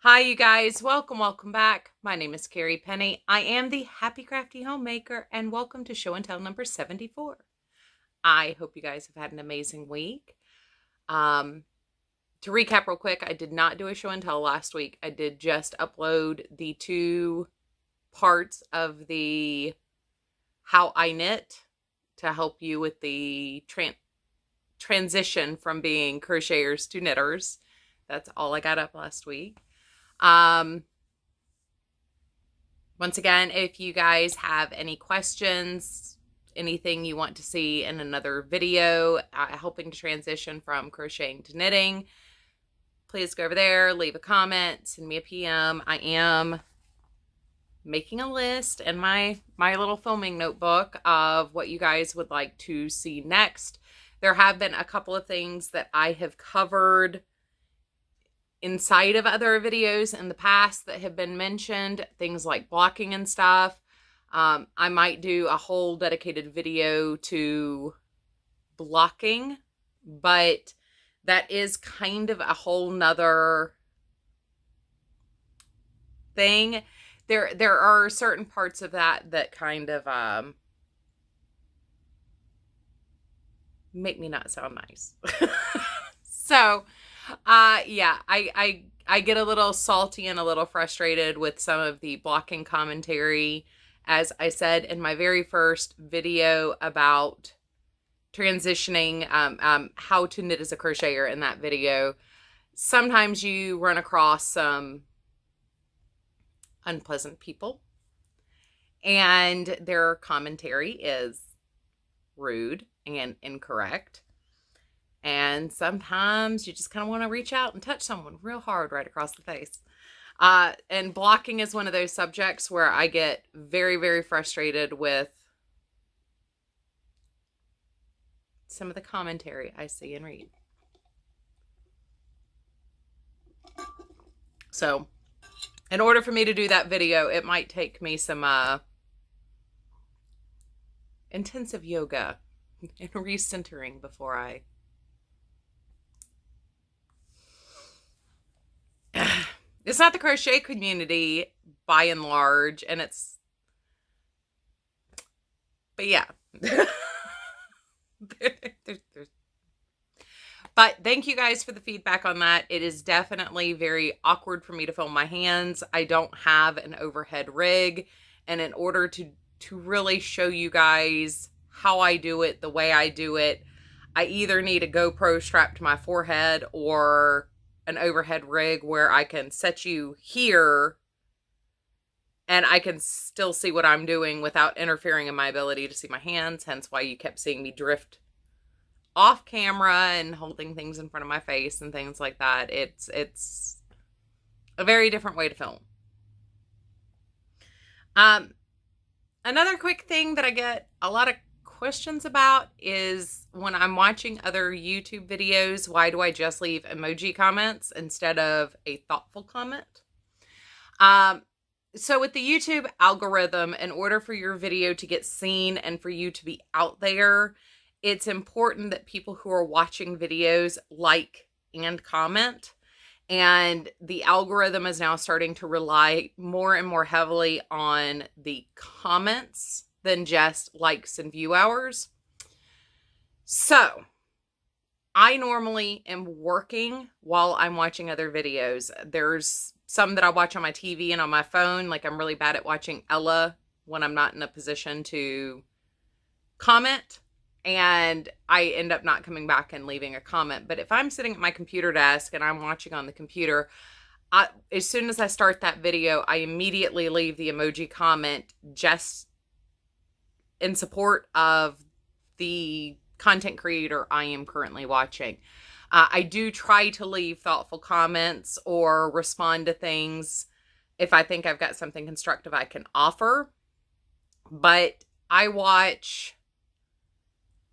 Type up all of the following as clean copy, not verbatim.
Hi, you guys. Welcome back. My name is Carrie Penny. I am the Happy Crafty Homemaker, and welcome to show and tell number 74. I hope you guys have had an amazing week. To recap real quick, I did not do a show and tell last week. I did just upload the two parts of the how I knit to help you with the transition from being crocheters to knitters. That's all I got up last week. Once again, if you guys have any questions, anything you want to see in another video, helping to transition from crocheting to knitting, please go over there, leave a comment, send me a PM. I am making a list in my little filming notebook of what you guys would like to see next. There have been a couple of things that I have covered inside of other videos in the past that have been mentioned, things like blocking and stuff. I might do a whole dedicated video to blocking, but that is kind of a whole nother thing. There are certain parts of that kind of make me not sound nice. So yeah, I get a little salty and a little frustrated with some of the blocking commentary. As I said in my very first video about transitioning, how to knit as a crocheter in that video, sometimes you run across some unpleasant people and their commentary is rude and incorrect. And sometimes you just kind of want to reach out and touch someone real hard right across the face. And blocking is one of those subjects where I get very, very frustrated with some of the commentary I see and read. So, in order for me to do that video, it might take me some intensive yoga and recentering before I... It's not the crochet community by and large, and it's, but yeah. But thank you guys for the feedback on that. It is definitely very awkward for me to film my hands. I don't have an overhead rig, and in order to really show you guys how I do it, the way I do it, I either need a GoPro strapped to my forehead or an overhead rig where I can set you here and I can still see what I'm doing without interfering in my ability to see my hands, hence why you kept seeing me drift off camera and holding things in front of my face and things like that. It's a very different way to film. Another quick thing that I get a lot of questions about is when I'm watching other YouTube videos, why do I just leave emoji comments instead of a thoughtful comment? So with the YouTube algorithm, in order for your video to get seen and for you to be out there, it's important that people who are watching videos like and comment. And the algorithm is now starting to rely more and more heavily on the comments than just likes and view hours. So I normally am working while I'm watching other videos. There's some that I watch on my TV and on my phone. Like, I'm really bad at watching Ella when I'm not in a position to comment, and I end up not coming back and leaving a comment. But if I'm sitting at my computer desk and I'm watching on the computer, as soon as I start that video, I immediately leave the emoji comment just in support of the content creator I am currently watching. I do try to leave thoughtful comments or respond to things if I think I've got something constructive I can offer. But I watch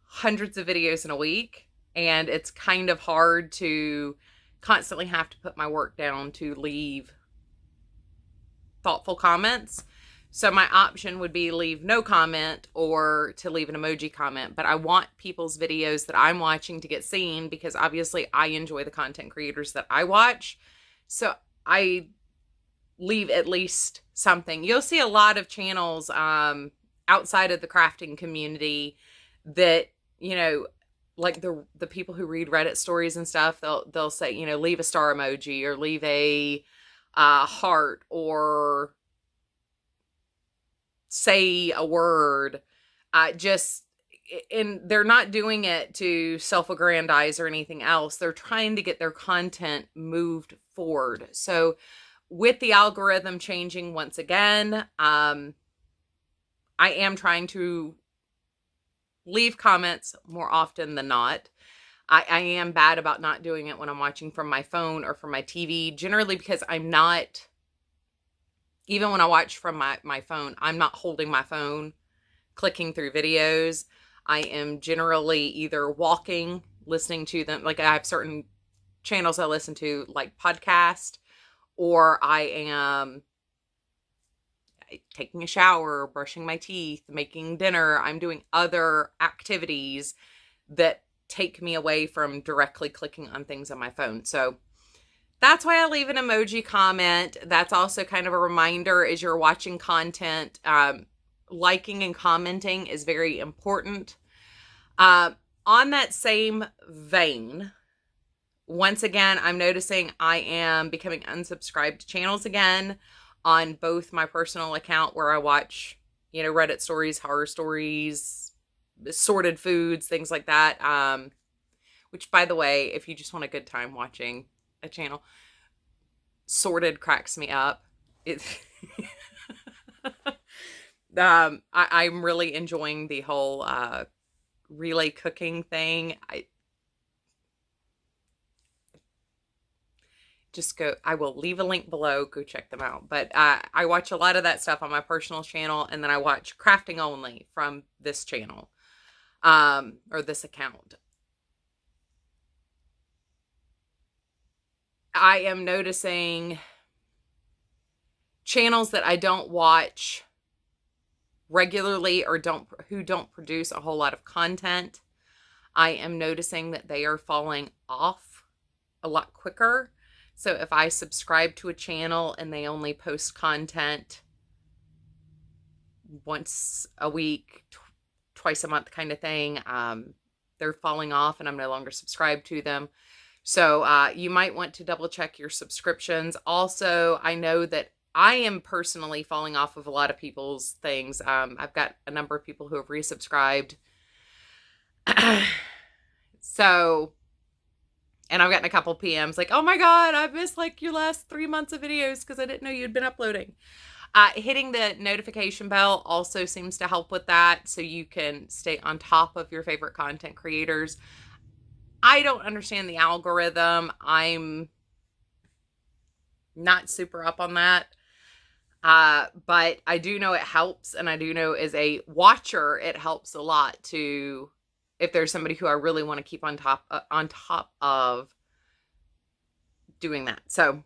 hundreds of videos in a week, and it's kind of hard to constantly have to put my work down to leave thoughtful comments. So my option would be leave no comment or to leave an emoji comment. But I want people's videos that I'm watching to get seen, because obviously I enjoy the content creators that I watch. So I leave at least something. You'll see a lot of channels outside of the crafting community that, you know, like the people who read Reddit stories and stuff, they'll say, you know, leave a star emoji or leave a heart or say a word. And they're not doing it to self-aggrandize or anything else. They're trying to get their content moved forward. So with the algorithm changing once again, I am trying to leave comments more often than not. I am bad about not doing it when I'm watching from my phone or from my TV, generally because I'm not, even when I watch from my phone, I'm not holding my phone, clicking through videos. I am generally either walking, listening to them. Like I have certain channels I listen to, like podcast, or I am taking a shower, brushing my teeth, making dinner. I'm doing other activities that take me away from directly clicking on things on my phone. So that's why I leave an emoji comment. That's also kind of a reminder as you're watching content. Liking and commenting is very important. On that same vein, once again, I'm noticing I am becoming unsubscribed to channels again on both my personal account where I watch, you know, Reddit stories, horror stories, sorted foods, things like that. Which, by the way, if you just want a good time watching a channel, sorted cracks me up. It I'm really enjoying the whole relay cooking thing. I will leave a link below, go check them out. But I watch a lot of that stuff on my personal channel, and then I watch crafting only from this channel, or this account. I am noticing channels that I don't watch regularly or who don't produce a whole lot of content. I am noticing that they are falling off a lot quicker. So if I subscribe to a channel and they only post content once a week, twice a month kind of thing, they're falling off and I'm no longer subscribed to them. So you might want to double check your subscriptions. Also, I know that I am personally falling off of a lot of people's things. I've got a number of people who have resubscribed. So, and I've gotten a couple PMs like, oh my God, I've missed like your last 3 months of videos because I didn't know you'd been uploading. Hitting the notification bell also seems to help with that, so you can stay on top of your favorite content creators. I don't understand the algorithm. I'm not super up on that. But I do know it helps, and I do know as a watcher, it helps a lot to, if there's somebody who I really want to keep on top of doing that. So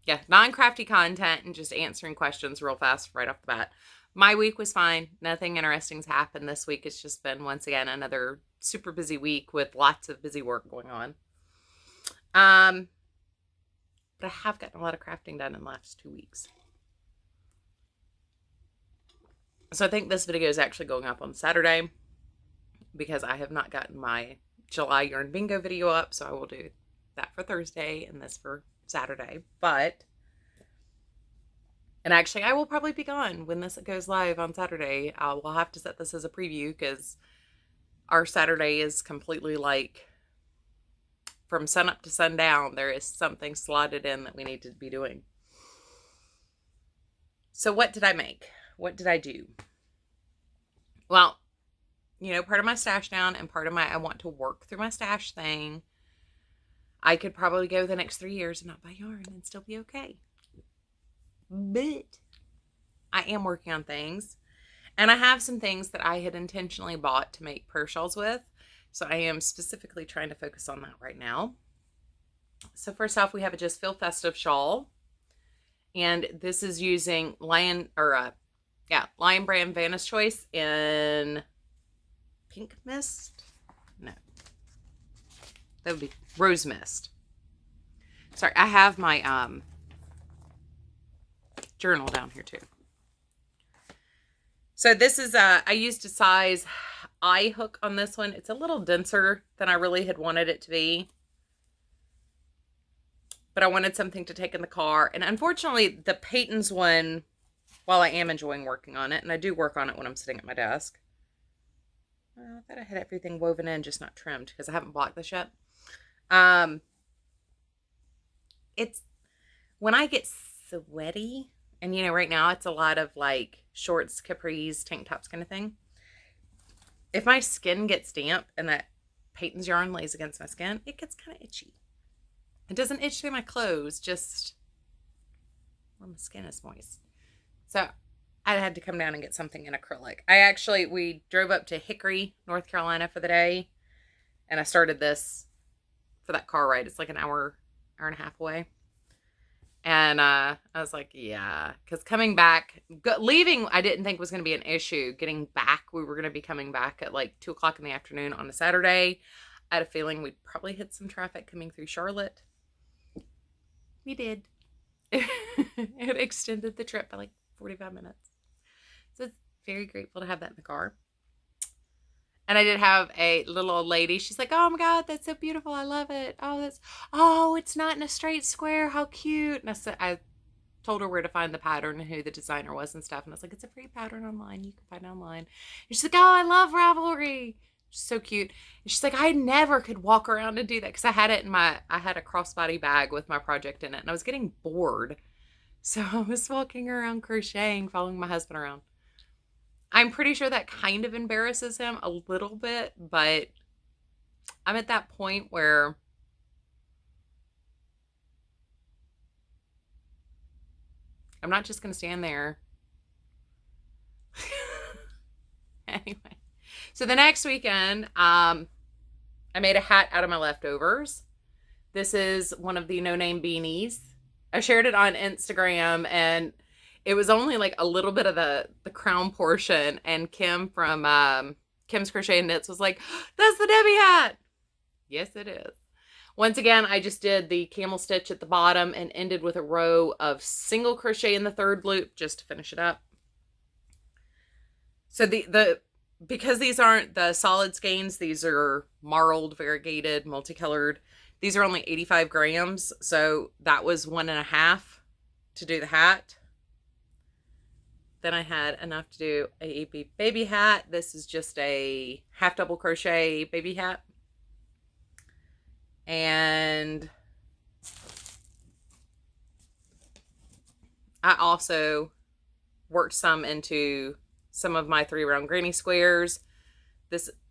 yeah, non-crafty content and just answering questions real fast right off the bat. My week was fine. Nothing interesting's happened this week. It's just been, once again, another super busy week with lots of busy work going on. But I have gotten a lot of crafting done in the last 2 weeks. So I think this video is actually going up on Saturday because I have not gotten my July yarn bingo video up. So I will do that for Thursday and this for Saturday. And actually I will probably be gone when this goes live on Saturday. We'll have to set this as a preview because our Saturday is completely like from sun up to sundown. There is something slotted in that we need to be doing. So what did I make? What did I do? Well, you know, part of my stash down and part of my I want to work through my stash thing. I could probably go the next 3 years and not buy yarn and still be okay. But I am working on things. And I have some things that I had intentionally bought to make prayer shawls with. So I am specifically trying to focus on that right now. So first off, we have a Just Feel Festive shawl. And this is using Lion Brand Vanna's Choice in Pink Mist. No. That would be Rose Mist. Sorry, I have my journal down here too. So this is I used a size I hook on this one. It's a little denser than I really had wanted it to be. But I wanted something to take in the car. And unfortunately, the Peyton's one, while I am enjoying working on it, and I do work on it when I'm sitting at my desk. Well, I thought I had everything woven in, just not trimmed, because I haven't blocked this yet. It's, when I get sweaty, and you know, right now it's a lot of like shorts, capris, tank tops kind of thing. If my skin gets damp and that Peyton's yarn lays against my skin, it gets kind of itchy. It doesn't itch through my clothes, just where my skin is moist. So I had to come down and get something in acrylic. We drove up to Hickory, North Carolina for the day. And I started this for that car ride. It's like an hour and a half away. And I was like, yeah. Because coming back, leaving, I didn't think was going to be an issue. Getting back, we were going to be coming back at like 2 o'clock in the afternoon on a Saturday. I had a feeling we'd probably hit some traffic coming through Charlotte. We did. It extended the trip by like 45 minutes. So it's very grateful to have that in the car. And I did have a little old lady. She's like, oh my God, that's so beautiful. I love it. Oh, it's not in a straight square. How cute. And I told her where to find the pattern and who the designer was and stuff. And I was like, it's a free pattern online. You can find it online. And she's like, oh, I love Ravelry. So cute. And she's like, I never could walk around and do that because I had a crossbody bag with my project in it and I was getting bored. So I was walking around crocheting, following my husband around. I'm pretty sure that kind of embarrasses him a little bit, but I'm at that point where I'm not just going to stand there. Anyway. So the next weekend, I made a hat out of my leftovers. This is one of the no-name beanies. I shared it on Instagram, and it was only like a little bit of the crown portion. And Kim from Kim's Crochet and Knits was like, that's the Debbie hat. Yes, it is. Once again, I just did the camel stitch at the bottom and ended with a row of single crochet in the third loop just to finish it up. So because these aren't the solid skeins, these are marled, variegated, multicolored. These are only 85 grams. So that was 1.5 to do the hat. Then I had enough to do a baby hat. This is just a half double crochet baby hat. And I also worked some into some of my 3-round granny squares.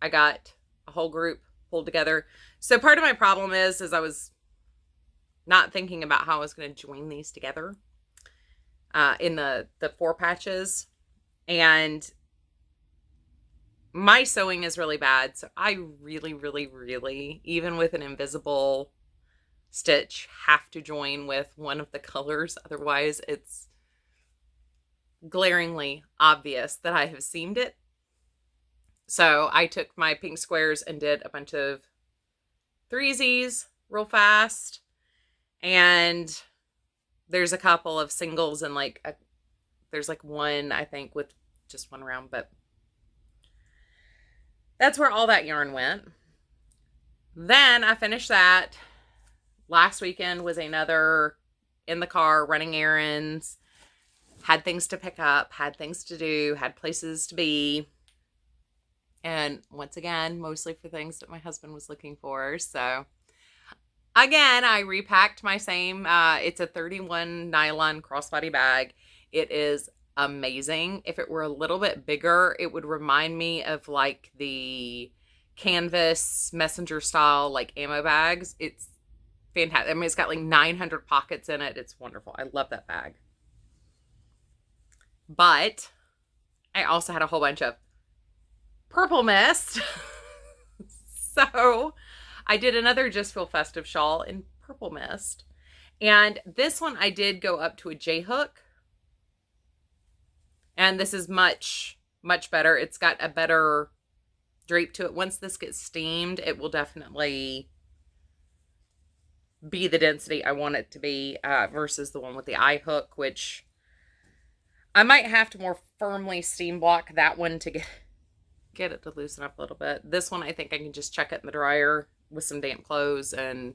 I got a whole group pulled together. So part of my problem is I was not thinking about how I was going to join these together in the 4 patches. And my sewing is really bad. So I really, really, really, even with an invisible stitch, have to join with one of the colors. Otherwise, it's glaringly obvious that I have seamed it. So I took my pink squares and did a bunch of 3sies real fast. And there's a couple of singles and there's like one, I think, with just one round, but that's where all that yarn went. Then I finished that. Last weekend was another in the car, running errands, had things to pick up, had things to do, had places to be. And once again, mostly for things that my husband was looking for. So again, I repacked my same, it's a 31 nylon crossbody bag. It is amazing. If it were a little bit bigger, it would remind me of like the canvas messenger style, like ammo bags. It's fantastic. I mean, it's got like 900 pockets in it. It's wonderful. I love that bag. But I also had a whole bunch of purple mist. So I did another Just Feel Festive shawl in purple mist. And this one I did go up to a J-hook. And this is much, much better. It's got a better drape to it. Once this gets steamed, it will definitely be the density I want it to be versus the one with the eye hook, which I might have to more firmly steam block that one to get it to loosen up a little bit. This one, I think I can just chuck it in the dryer with some damp clothes and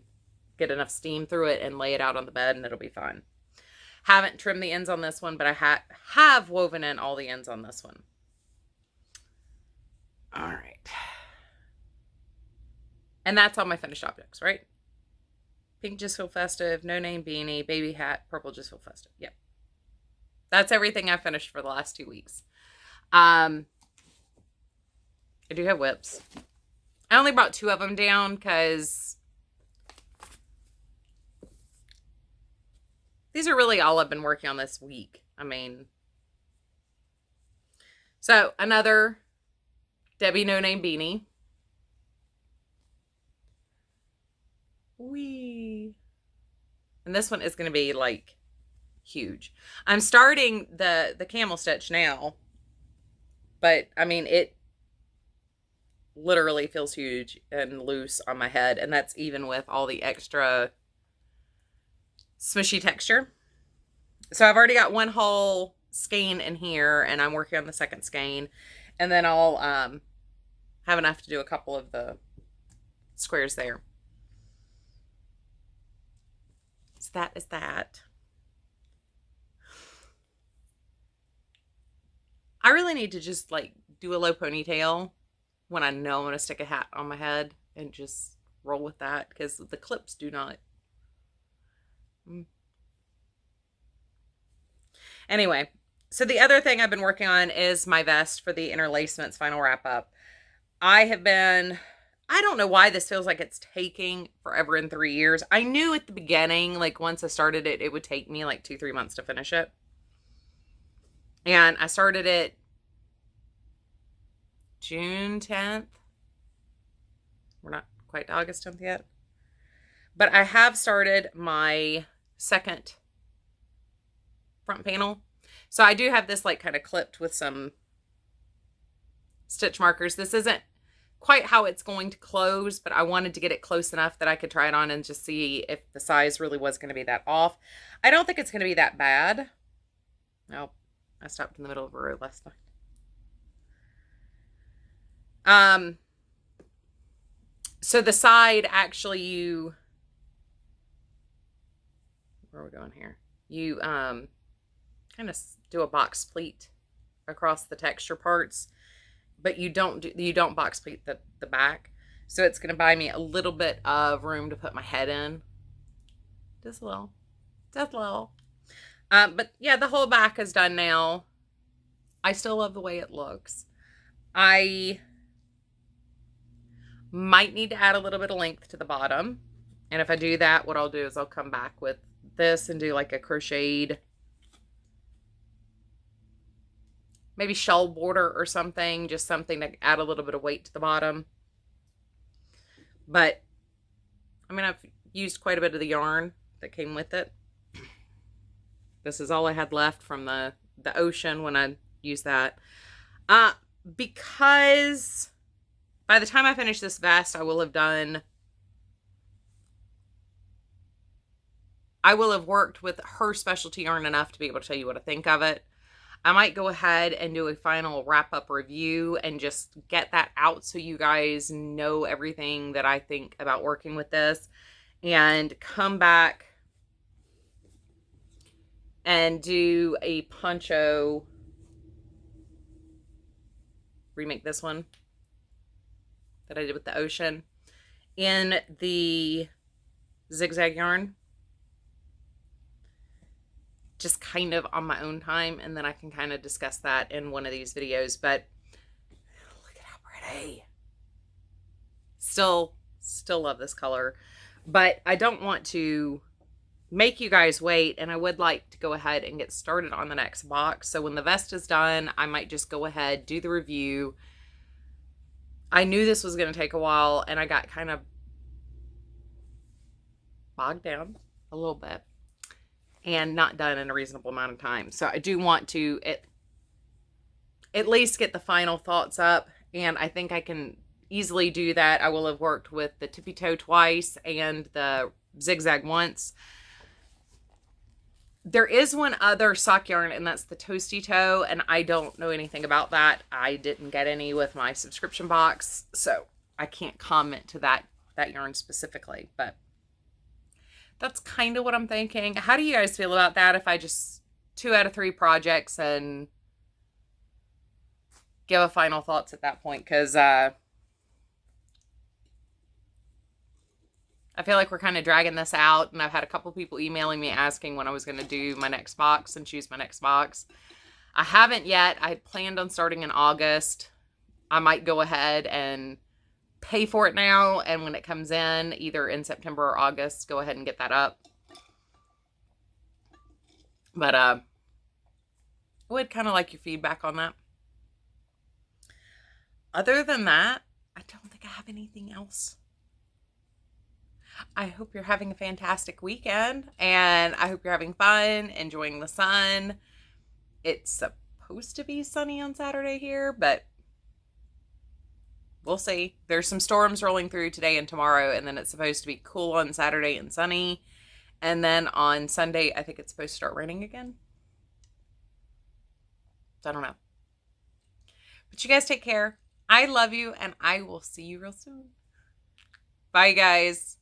get enough steam through it and lay it out on the bed, and it'll be fine. Haven't trimmed the ends on this one, but I have woven in all the ends on this one. All right. And that's all my finished objects, right? Pink just feel festive, no name beanie, baby hat, purple just feel festive. Yep. That's everything I finished for the last 2 weeks. I do have WIPs. I only brought 2 of them down because these are really all I've been working on this week. I mean, so another Debbie No Name beanie. Wee. And this one is going to be like huge. I'm starting the camel stitch now, but I mean, it literally feels huge and loose on my head, and that's even with all the extra smushy texture. So I've already got one whole skein in here, and I'm working on the second skein, and then I'll have enough to do a couple of the squares there. So that is that. I really need to just like do a low ponytail when I know I'm going to stick a hat on my head and just roll with that, because the clips do not. Anyway, so the other thing I've been working on is my vest for the Interlacements final wrap up. I don't know why this feels like it's taking forever in 3 years. I knew at the beginning, like once I started it, it would take me like 2-3 months to finish it. And I started it June 10th. We're not quite to August 10th yet. But I have started my second front panel. So I do have this like kind of clipped with some stitch markers. This isn't quite how it's going to close, but I wanted to get it close enough that I could try it on and just see if the size really was going to be that off. I don't think it's going to be that bad. Nope. I stopped in the middle of a row last night. So the side, actually, where are we going here? You kind of do a box pleat across the texture parts, but you don't box pleat the back. So it's going to buy me a little bit of room to put my head in. Just a little. But yeah, the whole back is done now. I still love the way it looks. I might need to add a little bit of length to the bottom. And if I do that, what I'll do is I'll come back with this and do like a crocheted, maybe shawl border or something, just something to add a little bit of weight to the bottom. But I mean, I've used quite a bit of the yarn that came with it. This is all I had left from the ocean when I used that. Because by the time I finish this vest, I will have worked with her specialty yarn enough to be able to tell you what I think of it. I might go ahead and do a final wrap-up review and just get that out so you guys know everything that I think about working with this, and come back and do a poncho, remake this one that I did with the ocean in the zigzag yarn, just kind of on my own time, and then I can kind of discuss that in one of these videos. But look at how pretty. Still love this color, but I don't want to make you guys wait, and I would like to go ahead and get started on the next box. So when the vest is done, I might just go ahead, do the review. I knew this was going to take a while, and I got kind of bogged down a little bit and not done in a reasonable amount of time. So I do want to at least get the final thoughts up, and I think I can easily do that. I will have worked with the tippy toe twice and the zigzag once. There is one other sock yarn, and that's the Toasty Toe, and I don't know anything about that. I didn't get any with my subscription box, so I can't comment to that yarn specifically, but that's kind of what I'm thinking. How do you guys feel about that if I just 2 out of 3 projects and give a final thoughts at that point? Because I feel like we're kind of dragging this out, and I've had a couple people emailing me asking when I was going to do my next box and choose my next box. I haven't yet. I had planned on starting in August. I might go ahead and pay for it now, and when it comes in, either in September or August, go ahead and get that up. But I would kind of like your feedback on that. Other than that, I don't think I have anything else. I hope you're having a fantastic weekend, and I hope you're having fun, enjoying the sun. It's supposed to be sunny on Saturday here, but we'll see. There's some storms rolling through today and tomorrow, and then it's supposed to be cool on Saturday and sunny. And then on Sunday, I think it's supposed to start raining again. So I don't know. But you guys take care. I love you, and I will see you real soon. Bye, guys.